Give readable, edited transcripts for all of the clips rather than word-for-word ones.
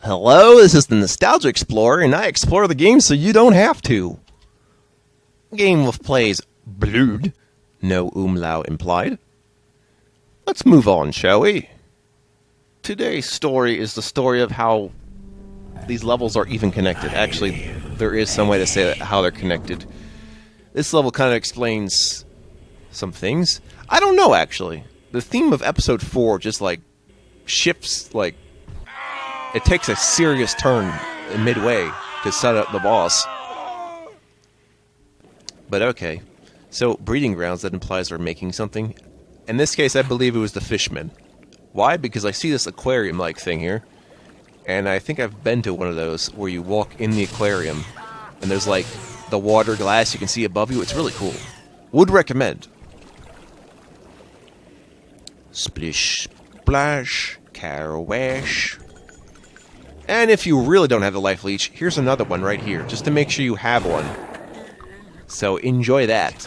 Hello, this is the Nostalgia Explorer, and I explore the game so you don't have to. Game of plays Blood, no umlaut implied. Let's move on, shall we? Today's story is the story of how these levels are even connected. Actually, there is some way to say how they're connected. This level kind of explains some things. I don't know, actually. The theme of episode 4 just, shifts, it takes a serious turn midway to set up the boss. But okay. So, breeding grounds, that implies we're making something. In this case, I believe it was the fishmen. Why? Because I see this aquarium-like thing here. And I think I've been to one of those where you walk in the aquarium. And there's, the water glass you can see above you. It's really cool. Would recommend. Splish, splash, carawash. And if you really don't have the life leech, here's another one right here, just to make sure you have one. So enjoy that.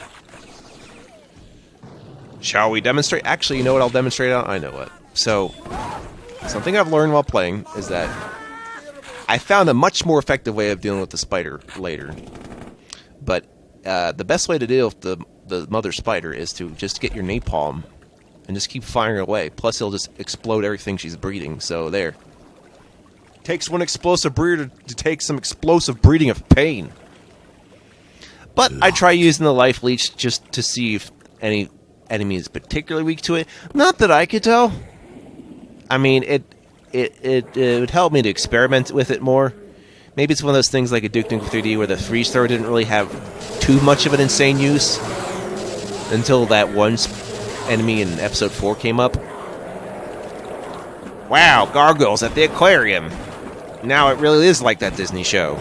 Shall we demonstrate? Actually, you know what I'll demonstrate on? I know what. So, something I've learned while playing is that I found a much more effective way of dealing with the spider later. But the best way to deal with the mother spider is to just get your napalm and just keep firing away. Plus, it'll just explode everything she's breeding. So, there. Takes one explosive breeder to take some explosive breeding of pain. But I try using the life leech just to see if any enemy is particularly weak to it. Not that I could tell. I mean, it would help me to experiment with it more. Maybe it's one of those things like a Duke Nukem 3D where the freeze thrower didn't really have too much of an insane use until that one enemy in episode 4 came up. Wow, gargoyles at the aquarium. Now it really is like that Disney show.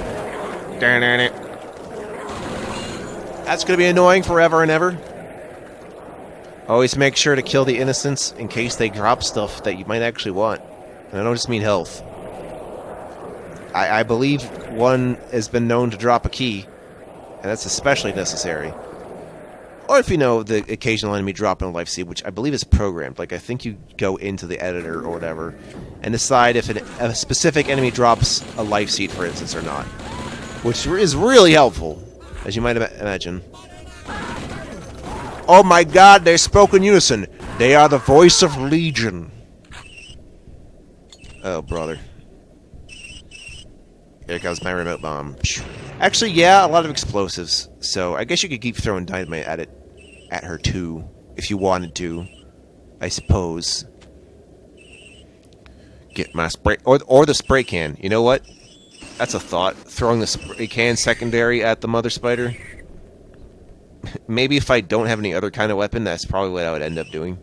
Darn it. That's going to be annoying forever and ever. Always make sure to kill the innocents in case they drop stuff that you might actually want. And I don't just mean health. I believe one has been known to drop a key, and that's especially necessary. Or if you know the occasional enemy dropping a life seed, which I believe is programmed. I think you go into the editor or whatever and decide if a specific enemy drops a life seed, for instance, or not. Which is really helpful, as you might imagine. Oh my god, they spoke in unison. They are the voice of Legion. Oh, brother. Here comes my remote bomb. Actually, yeah, a lot of explosives. So I guess you could keep throwing dynamite at her too, if you wanted to. I suppose. Get my spray or the spray can. You know what? That's a thought. Throwing the spray can secondary at the mother spider. Maybe if I don't have any other kind of weapon, that's probably what I would end up doing.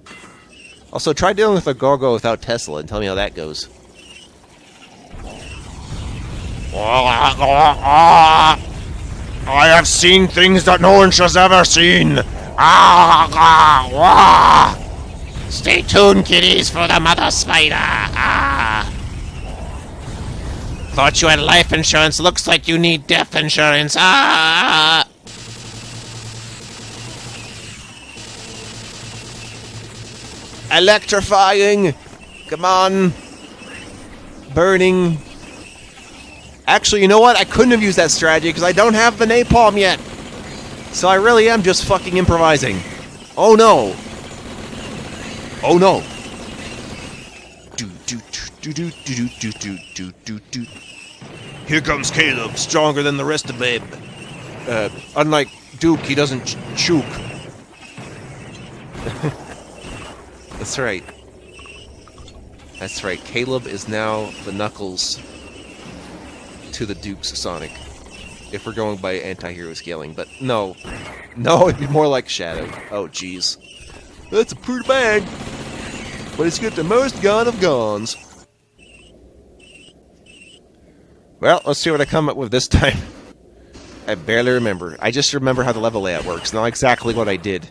Also, try dealing with a gargoyle without Tesla and tell me how that goes. I have seen things that no one has ever seen. Stay tuned, kiddies, for the mother spider. Thought you had life insurance. Looks like you need death insurance. Electrifying. Come on. Burning. Actually, you know what? I couldn't have used that strategy because I don't have the napalm yet. So I really am just fucking improvising. Oh no. Oh no. Here comes Caleb, stronger than the rest of them. Unlike Duke, he doesn't choke. That's right. That's right. Caleb is now the Knuckles to the Duke's Sonic. If we're going by anti-hero scaling. But no. No, it'd be more like Shadow. Oh, jeez. That's a pretty bag. But it's got the most gun of guns. Well, let's see what I come up with this time. I barely remember. I just remember how the level layout works, not exactly what I did.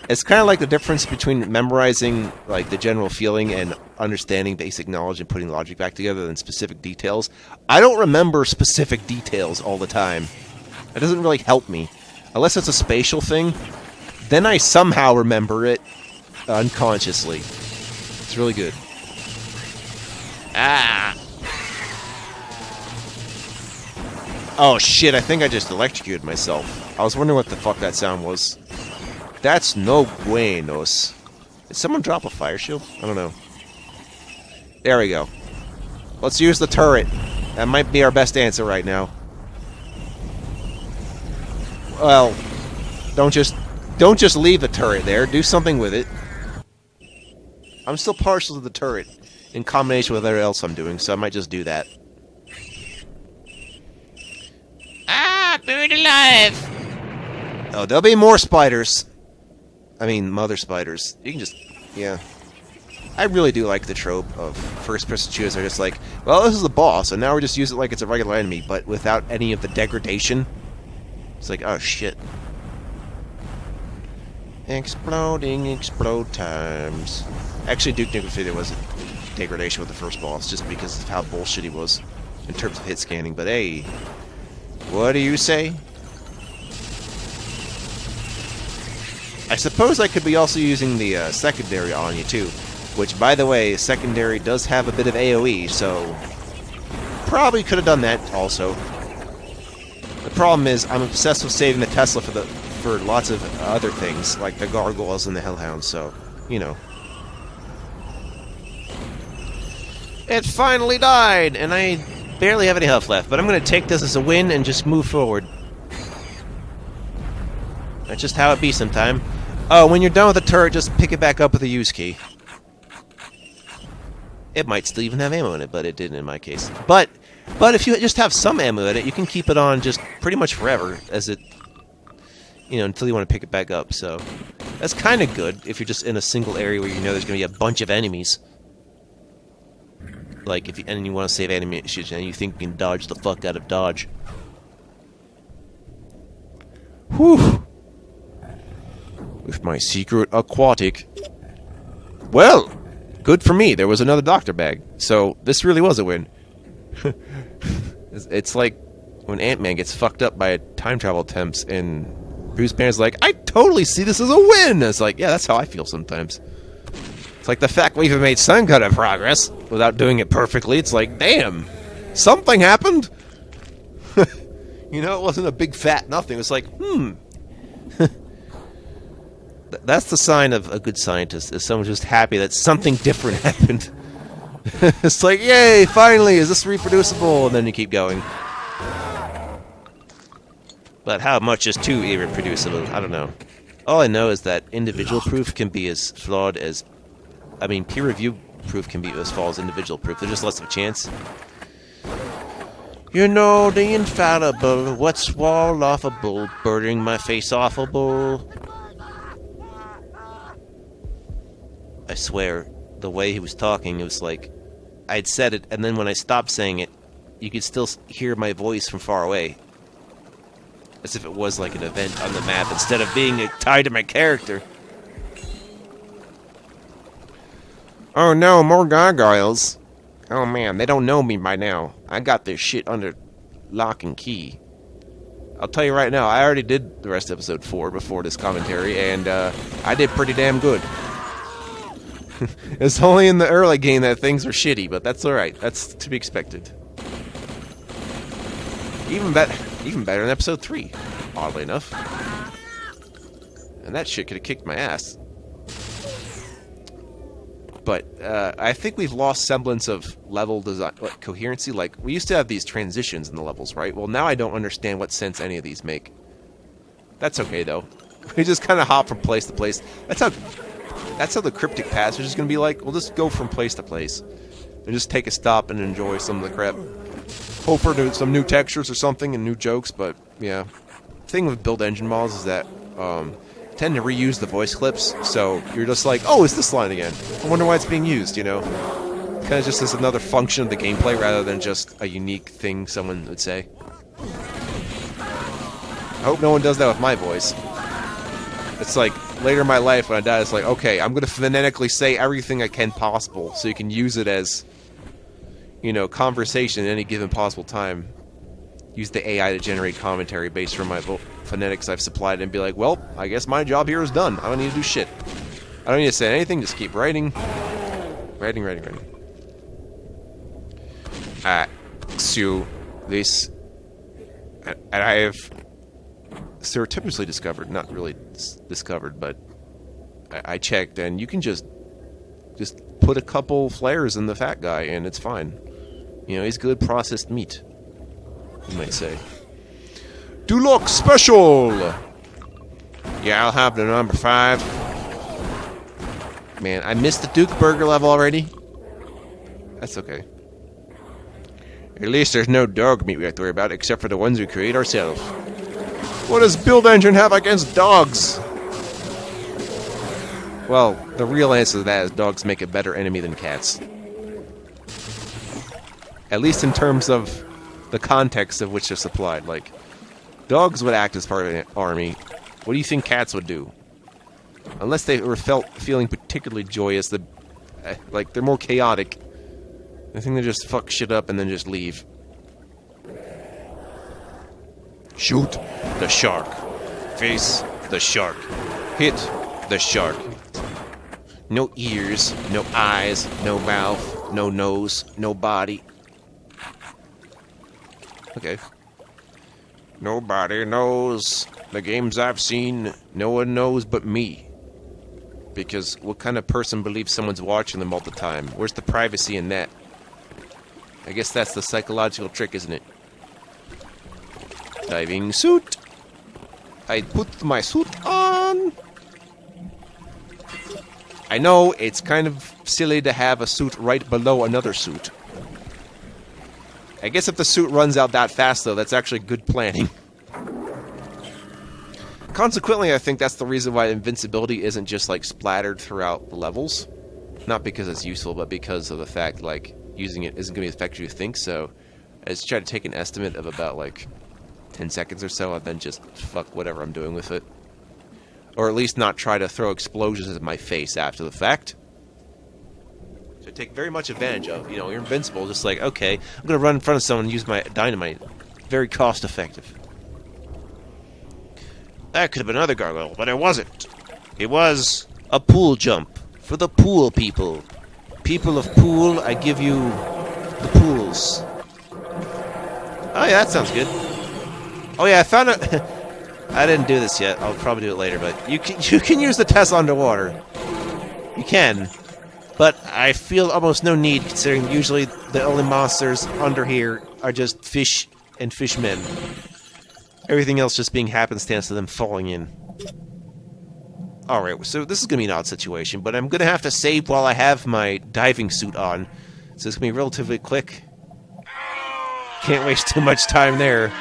It's kind of like the difference between memorizing the general feeling and understanding basic knowledge and putting logic back together than specific details. I don't remember specific details all the time. It doesn't really help me. Unless it's a spatial thing, then I somehow remember it unconsciously. It's really good. Oh shit, I think I just electrocuted myself. I was wondering what the fuck that sound was. That's no buenos. Did someone drop a fire shield? I don't know. There we go. Let's use the turret. That might be our best answer right now. Well, don't just leave the turret there. Do something with it. I'm still partial to the turret in combination with whatever else I'm doing, so I might just do that. Ah, buried alive! Oh, there'll be more spiders. I mean, mother spiders. You can just... yeah. I really do like the trope of first-person shooters. They're just like, well, this is the boss, and now we're just using it like it's a regular enemy, but without any of the degradation. It's like, oh, shit. Exploding, explode times. Actually, Duke Nukem 3, there was a degradation with the first boss, just because of how bullshit he was in terms of hit scanning. But hey, what do you say? I suppose I could be also using the secondary on you, too. Which, by the way, secondary does have a bit of AoE, so... probably could have done that, also. The problem is, I'm obsessed with saving the Tesla for lots of other things, like the gargoyles and the hellhounds, so, you know. It finally died, and I barely have any health left, but I'm going to take this as a win and just move forward. That's just how it be sometime. Oh, when you're done with the turret, just pick it back up with the use key. It might still even have ammo in it, but it didn't in my case. But if you just have some ammo in it, you can keep it on just pretty much forever, as it, you know, until you want to pick it back up. So that's kind of good if you're just in a single area where you know there's going to be a bunch of enemies. Like if you want to save enemy issues and you think you can dodge the fuck out of dodge. Whew. With my secret aquatic. Well. Good for me, there was another doctor bag. So, this really was a win. It's like when Ant-Man gets fucked up by time travel attempts and Bruce Banner's like, I totally see this as a win! It's like, yeah, that's how I feel sometimes. It's like the fact we've made some kind of progress without doing it perfectly. It's like, damn, something happened? You know, it wasn't a big fat nothing. It was like, That's the sign of a good scientist, is someone just happy that something different happened. It's like, yay, finally, is this reproducible? And then you keep going. But how much is too irreproducible? I don't know. All I know is that individual proof can be as flawed as... I mean, peer review proof can be as flawed as individual proof. There's just less of a chance. You know, the infallible, what's wall offable, burning my face offable. I swear, the way he was talking, it was like, I'd said it, and then when I stopped saying it, you could still hear my voice from far away. As if it was like an event on the map, instead of being tied to my character. Oh no, more gargoyles. Oh man, they don't know me by now. I got this shit under lock and key. I'll tell you right now, I already did the rest of episode 4 before this commentary, and I did pretty damn good. It's only in the early game that things are shitty, but that's alright. That's to be expected. Even better in episode 3, oddly enough. And that shit could have kicked my ass. But I think we've lost semblance of level design, like coherency. Like, we used to have these transitions in the levels, right? Well, now I don't understand what sense any of these make. That's okay, though. We just kind of hop from place to place. That's how the cryptic passage is going to be like. We'll just go from place to place. And just take a stop and enjoy some of the crap. Hope for some new textures or something and new jokes, but yeah. The thing with build engine models is that tend to reuse the voice clips, so you're just like, oh, it's this line again. I wonder why it's being used, you know? Kind of just as another function of the gameplay rather than just a unique thing someone would say. I hope no one does that with my voice. It's like, later in my life when I die, it's like, okay, I'm going to phonetically say everything I can possible so you can use it as, you know, conversation at any given possible time. Use the AI to generate commentary based on my phonetics I've supplied and be like, well, I guess my job here is done. I don't need to do shit. I don't need to say anything, just keep writing. Writing. Alright, so this And I have surreptitiously discovered, not really discovered, but I checked, and you can just put a couple flares in the fat guy, and it's fine. You know, he's good processed meat, you might say. Deluxe Special! Yeah, I'll have the number 5. Man, I missed the Duke Burger level already. That's okay. At least there's no dog meat we have to worry about, except for the ones we create ourselves. What does Build Engine have against dogs? Well, the real answer to that is dogs make a better enemy than cats. At least in terms of the context of which they're supplied. Like, dogs would act as part of an army. What do you think cats would do? Unless they were feeling particularly joyous, like, they're more chaotic. I think they just fuck shit up and then just leave. Shoot the shark. Face the shark. Hit the shark. No ears, no eyes, no mouth, no nose, no body. Okay. Nobody knows the games I've seen. No one knows but me. Because what kind of person believes someone's watching them all the time? Where's the privacy in that? I guess that's the psychological trick, isn't it? Diving suit. I put my suit on. I know it's kind of silly to have a suit right below another suit. I guess if the suit runs out that fast, though, that's actually good planning. Consequently, I think that's the reason why invincibility isn't just, like, splattered throughout the levels. Not because it's useful, but because of the fact, like, using it isn't going to be as effective as you think, so I just try to take an estimate of about, like, 10 seconds or so, and then just fuck whatever I'm doing with it. Or at least not try to throw explosions at my face after the fact. So I take very much advantage of, you know, you're invincible, just like, okay, I'm going to run in front of someone and use my dynamite. Very cost effective. That could have been another gargoyle, but it wasn't. It was a pool jump for the pool people. People of pool, I give you the pools. Oh yeah, that sounds good. Oh yeah, I found a... I didn't do this yet. I'll probably do it later, but you can use the Tesla underwater. You can. But I feel almost no need, considering usually the only monsters under here are just fish and fishmen. Everything else just being happenstance to them falling in. Alright, so this is going to be an odd situation, but I'm going to have to save while I have my diving suit on. So it's going to be relatively quick. Can't waste too much time there.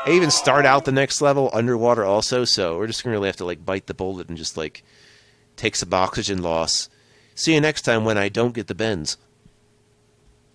I even start out the next level underwater also, so we're just going to really have to, like, bite the bullet and just, like, take some oxygen loss. See you next time when I don't get the bends.